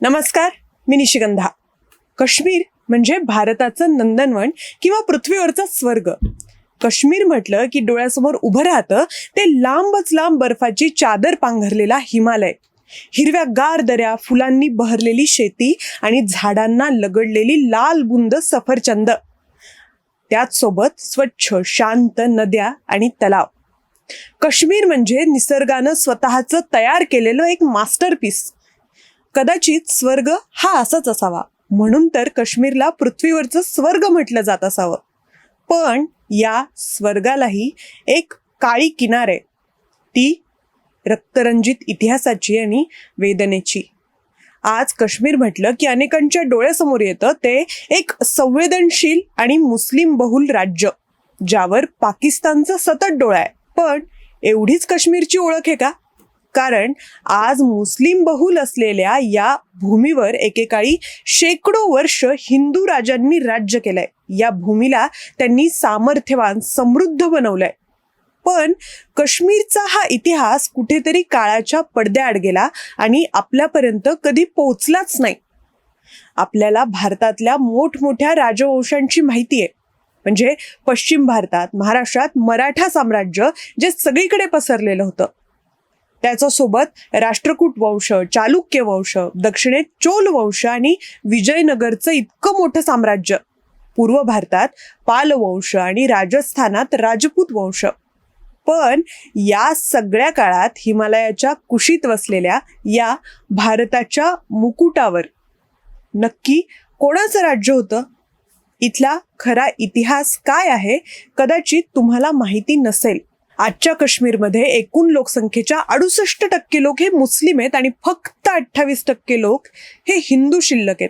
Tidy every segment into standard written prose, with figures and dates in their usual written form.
नमस्कार, मी निशिगंधा. काश्मीर म्हणजे भारताचं नंदनवन किंवा पृथ्वीवरचा स्वर्ग. काश्मीर म्हटलं की डोळ्यासमोर उभं राहतं ते लांबच लांब बर्फाची चादर पांघरलेला हिमालय, हिरव्या गार दऱ्या, फुलांनी बहरलेली शेती आणि झाडांना लगडलेली लाल बुंद सफरचंद. त्याच सोबत स्वच्छ शांत नद्या आणि तलाव. काश्मीर म्हणजे निसर्गानं स्वतःचं तयार केलेलं एक मास्टरपीस. कदाचित स्वर्ग हा असाच असावा, म्हणून तर काश्मीरला पृथ्वीवरचं स्वर्ग म्हटलं जात असावं. पण या स्वर्गालाही एक काळी किनार आहे, ती रक्तरंजित इतिहासाची आणि वेदनेची. आज काश्मीर म्हटलं की अनेकांच्या डोळ्यासमोर येतं ते एक संवेदनशील आणि मुस्लिम बहुल राज्य, ज्यावर पाकिस्तानचा सतत डोळा आहे. पण एवढीच काश्मीरची ओळख आहे का? कारण आज मुस्लिम बहुल असलेल्या या भूमीवर एकेकाळी शेकडो वर्ष हिंदू राजांनी राज्य केलंय. या भूमीला त्यांनी सामर्थ्यवान, समृद्ध बनवलंय. पण काश्मीरचा हा इतिहास कुठेतरी काळाच्या पडद्याआड गेला आणि आपल्यापर्यंत कधी पोहोचलाच नाही. आपल्याला भारतातल्या मोठमोठ्या राजवंशांची माहिती आहे. म्हणजे पश्चिम भारतात, महाराष्ट्रात मराठा साम्राज्य जे सगळीकडे पसरलेलं होतं. त्याच्यासोबत राष्ट्रकूट वंश, चालुक्य वंश, दक्षिणेत चोल वंश आणि विजयनगरचं इतकं मोठं साम्राज्य. पूर्व भारतात पाल वंश आणि राजस्थानात राजपूत वंश. पण या सगळ्या काळात हिमालयाच्या कुशीत वसलेल्या या भारताच्या मुकुटावर नक्की कोणाचं राज्य होतं? इथला खरा इतिहास काय आहे कदाचित तुम्हाला माहिती नसेल. आजच्या काश्मीरमध्ये एकूण लोकसंख्येच्या 68% लोक हे मुस्लिम आहेत आणि फक्त 28% लोक हे हिंदू शिल्लक आहेत.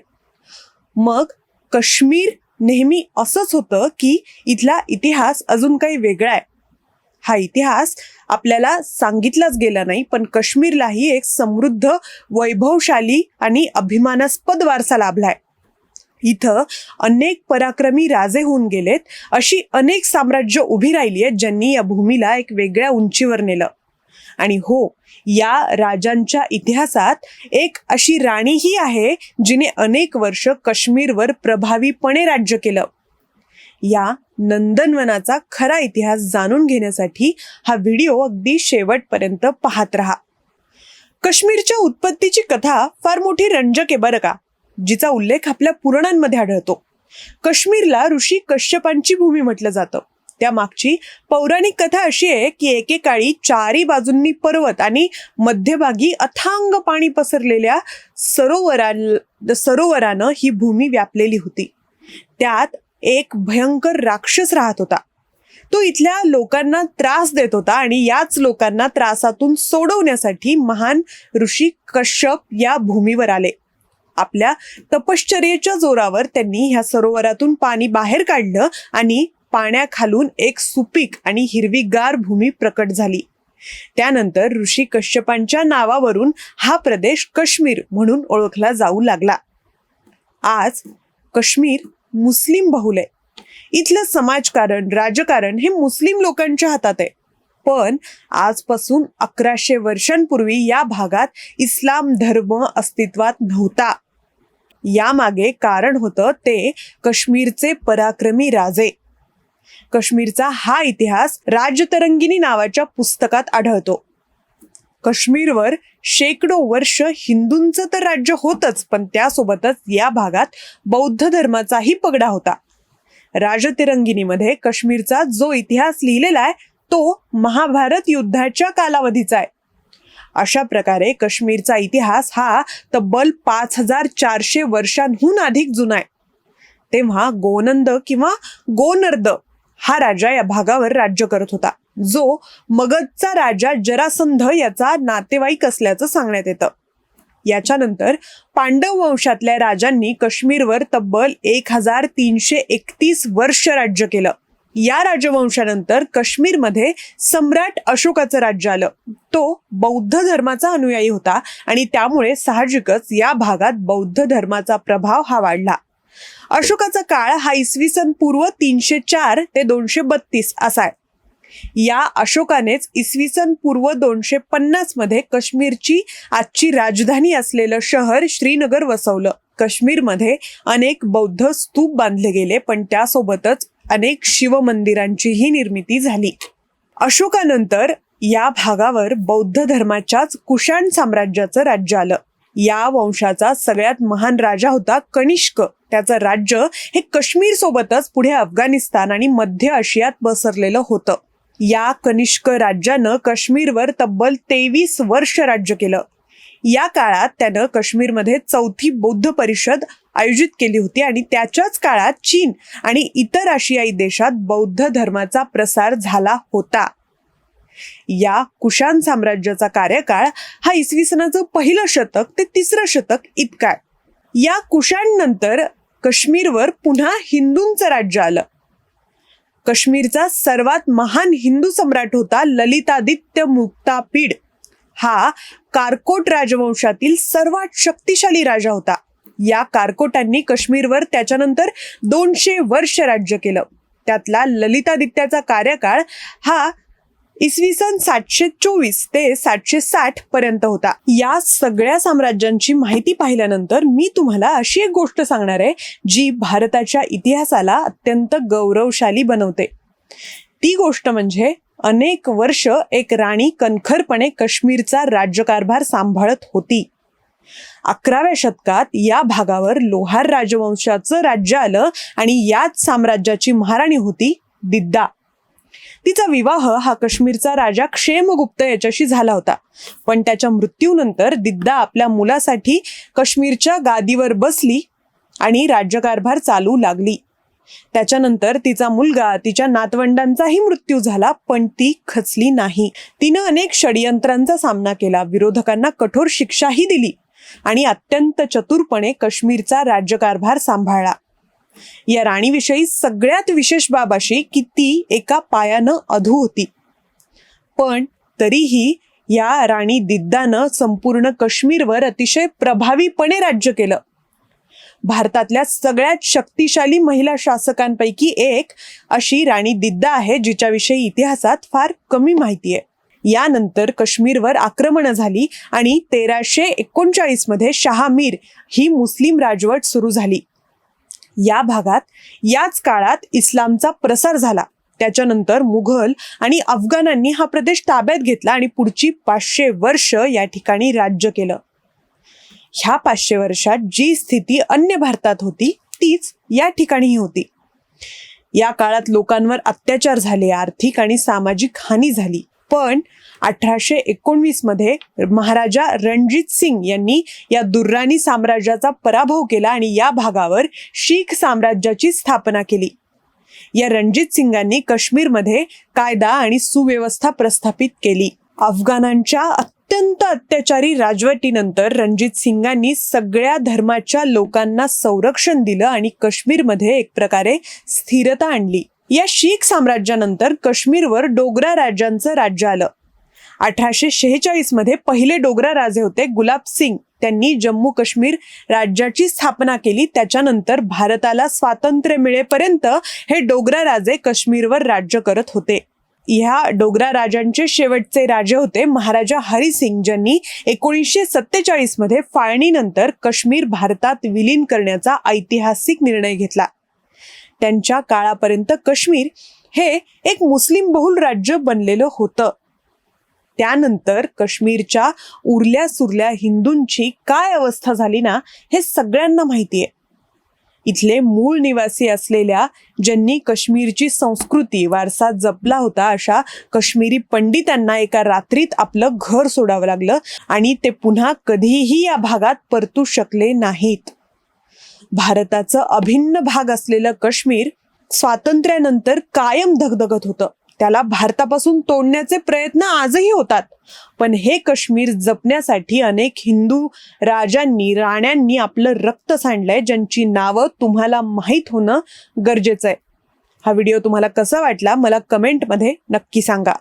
मग काश्मीर नेहमी असंच होतं की इथला इतिहास अजून काही वेगळा आहे? हा इतिहास आपल्याला सांगितलाच गेला नाही, पण काश्मीरलाही एक समृद्ध, वैभवशाली आणि अभिमानास्पद वारसा लाभलाय. इथं अनेक पराक्रमी राजे होऊन गेलेत, अशी अनेक साम्राज्य उभी राहिली आहेत ज्यांनी या भूमीला एक वेगळ्या उंचीवर नेलं. आणि हो, या राजांच्या इतिहासात एक अशी राणीही आहे जिने अनेक वर्ष काश्मीरवर प्रभावीपणे राज्य केलं. या नंदनवनाचा खरा इतिहास जाणून घेण्यासाठी हा व्हिडिओ अगदी शेवटपर्यंत पाहत राहा. काश्मीरच्या उत्पत्तीची कथा फार मोठी रंजक आहे बरं का, जिचा उल्लेख आपल्या पुराणांमध्ये आढळतो. काश्मीरला ऋषी कश्यपांची भूमी म्हटलं जातं. त्यामागची पौराणिक कथा अशी आहे की एकेकाळी चारी बाजूंनी पर्वत आणि मध्यभागी अथांग पाणी पसरलेल्या सरोवरानं ही भूमी व्यापलेली होती. त्यात एक भयंकर राक्षस राहत होता. तो इथल्या लोकांना त्रास देत होता आणि याच लोकांना त्रासातून सोडवण्यासाठी महान ऋषी कश्यप या भूमीवर आले. आपल्या तपश्चर्येच्या जोरावर त्यांनी ह्या सरोवरातून पाणी बाहेर काढलं आणि पाण्याखालून एक सुपीक आणि हिरवीगार भूमी प्रकट झाली. त्यानंतर ऋषी कश्यपांच्या नावावरून हा प्रदेश काश्मीर म्हणून ओळखला जाऊ लागला. आज काश्मीर मुस्लिम बहुल आहे. इथलं समाजकारण, राजकारण हे मुस्लिम लोकांच्या हातात आहे. पण आजपासून 1100 वर्षांपूर्वी या भागात इस्लाम धर्म अस्तित्वात नव्हता. यामागे कारण होतं ते काश्मीरचे पराक्रमी राजे. काश्मीरचा हा इतिहास राजतरंगिणी नावाच्या पुस्तकात आढळतो. काश्मीरवर शेकडो वर्ष हिंदूंचं तर राज्य होतच, पण त्यासोबतच या भागात बौद्ध धर्माचाही पगडा होता. राजतिरंगिणीमध्ये काश्मीरचा जो इतिहास लिहिलेला आहे तो महाभारत युद्धाच्या कालावधीचा आहे. अशा प्रकारे काश्मीरचा इतिहास हा तब्बल 5400 वर्षांहून अधिक जुना आहे. तेव्हा गोनंद किंवा गोनर्द हा राजा या भागावर राज्य करत होता, जो मगधचा राजा जरासंध याचा नातेवाईक असल्याचं सांगण्यात येतं. याच्यानंतर पांडव वंशातल्या राजांनी काश्मीरवर तब्बल 1331 वर्ष राज्य केलं. या राजवंशानंतर काश्मीरमध्ये सम्राट अशोकाचं राज्य आलं. तो बौद्ध धर्माचा अनुयायी होता आणि त्यामुळे साहजिकच या भागात बौद्ध धर्माचा प्रभाव हा वाढला. अशोकाचा काळ हा इसवी सन पूर्व 304 ते 232 असा आहे. या अशोकानेच इसवी सन पूर्व 250 मध्ये काश्मीरची आजची राजधानी असलेलं शहर श्रीनगर वसवलं. काश्मीरमध्ये अनेक बौद्ध स्तूप बांधले गेले, पण त्यासोबतच अनेक शिवमंदिरांचीही निर्मिती झाली. अशोकानंतर या भागावर बौद्ध धर्माच्याच कुशाण साम्राज्याचं राज्य आलं. या वंशाचा सगळ्यात महान राजा होता कनिष्क. त्याचं राज्य हे काश्मीर सोबतच पुढे अफगाणिस्तान आणि मध्य आशियात पसरलेलं होतं. या कनिष्क राज्यानं काश्मीरवर तब्बल 23 वर्ष राज्य केलं. या काळात त्यानं काश्मीरमध्ये चौथी बौद्ध परिषद आयोजित केली होती आणि त्याच्याच काळात चीन आणि इतर आशियाई देशात बौद्ध धर्माचा प्रसार झाला होता. या कुशाण साम्राज्याचा कार्यकाळ हा इसवी सनाचं 1 शतक ते 3 शतक इतका आहे. या कुशाण नंतर काश्मीरवर पुन्हा हिंदूंचं राज्य आलं. काश्मीरचा सर्वात महान हिंदू सम्राट होता ललितादित्य मुक्तापीड. हा कारकोट राजवंशातील सर्वात शक्तिशाली राजा होता. या कारकोटांनी काश्मीरवर त्याच्यानंतर 200 वर्ष राज्य केलं. त्यातला ललितादित्याचा कार्यकाळ हा इसवी सन 724 ते 760 पर्यंत होता. या सगळ्या साम्राज्यांची माहिती पाहिल्यानंतर मी तुम्हाला अशी एक गोष्ट सांगणार आहे जी भारताच्या इतिहासाला अत्यंत गौरवशाली बनवते. ती गोष्ट म्हणजे अनेक वर्ष एक राणी कणखरपणे काश्मीरचा राज्यकारभार सांभाळत होती. 11व्या शतकात या भागावर लोहार राजवंशाचं राज्य आलं आणि याच साम्राज्याची महाराणी होती दिद्दा. तिचा विवाह हा काश्मीरचा राजा क्षेमगुप्त याच्याशी झाला होता, पण त्याच्या मृत्यूनंतर दिद्दा आपल्या मुलासाठी काश्मीरच्या गादीवर बसली आणि राज्यकारभार चालू लागली. त्याच्यानंतर तिचा मुलगा, तिच्या नातवंडांचाही मृत्यू झाला, पण ती खचली नाही. तिनं अनेक षडयंत्रांचा सामना केला, विरोधकांना कठोर शिक्षाही दिली आणि अत्यंत चतुरपणे काश्मीरचा राज्यकारभार सांभाळला. या राणीविषयी सगळ्यात विशेष बाब अशी की ती एका पायानं अधू होती, पण तरीही या राणी दिद्दानं संपूर्ण काश्मीरवर अतिशय प्रभावीपणे राज्य केलं. भारतातल्या सगळ्यात शक्तिशाली महिला शासकांपैकी एक अशी राणी दिद्दा आहे, जिच्याविषयी इतिहासात फार कमी माहिती आहे. यानंतर काश्मीरवर आक्रमणं झाली आणि 1339 मध्ये शहामीर ही मुस्लिम राजवट सुरू झाली. या भागात याच काळात इस्लामचा प्रसार झाला. त्याच्यानंतर मुघल आणि अफगाणांनी हा प्रदेश ताब्यात घेतला आणि पुढची 500 वर्ष या ठिकाणी राज्य केलं. ह्या 500 वर्षात जी स्थिती अन्य भारतात होती तीच या ठिकाणीही होती. या काळात लोकांवर अत्याचार झाले, आर्थिक आणि सामाजिक हानी झाली. पण 1819 मध्ये महाराजा रणजित सिंग यांनी या दुर्राणी साम्राज्याचा पराभव केला आणि या भागावर शीख साम्राज्याची स्थापना केली. या रणजित सिंगांनी काश्मीरमध्ये कायदा आणि सुव्यवस्था प्रस्थापित केली. अफगाणांच्या अत्यंत अत्याचारी राजवटीनंतर रणजित सिंगांनी सगळ्या धर्माच्या लोकांना संरक्षण दिलं आणि काश्मीरमध्ये एक प्रकारे स्थिरता आणली. या शीख साम्राज्यानंतर काश्मीरवर डोगरा राजांचं राज्य आलं. 1846 मध्ये पहिले डोगरा राजे होते गुलाब सिंग. त्यांनी जम्मू काश्मीर राज्याची स्थापना केली. त्याच्यानंतर भारताला स्वातंत्र्य मिळेपर्यंत हे डोगरा राजे काश्मीरवर राज्य करत होते. ह्या डोगरा राजांचे शेवटचे राजे होते महाराजा हरी सिंग, ज्यांनी 1947 मध्ये फाळणीनंतर काश्मीर भारतात विलीन करण्याचा ऐतिहासिक निर्णय घेतला. त्यांच्या काळापर्यंत काश्मीर हे एक मुस्लिम बहुल राज्य बनलेलं होतं. त्यानंतर काश्मीरच्या उरल्या सुरल्या हिंदूंची काय अवस्था झाली ना, हे सगळ्यांना माहिती आहे. इथले मूळ निवासी असलेल्या, ज्यांनी काश्मीरची संस्कृती वारसा जपला होता, अशा काश्मीरी पंडितांना एका रात्रीत आपलं घर सोडावं लागलं आणि ते पुन्हा कधीही या भागात परतू शकले नाहीत. भारताचं अभिन्न भाग असलेलं काश्मीर स्वातंत्र्यानंतर कायम धगधगत होतं. त्याला भारतापासून तोडण्याचे प्रयत्न आजही होतात, पण हे काश्मीर जपण्यासाठी अनेक हिंदू राजांनी, राण्यांनी आपलं रक्त सांडलंय, ज्यांची नावं तुम्हाला माहीत होणं गरजेचं आहे. हा व्हिडिओ तुम्हाला कसा वाटला मला कमेंटमध्ये नक्की सांगा.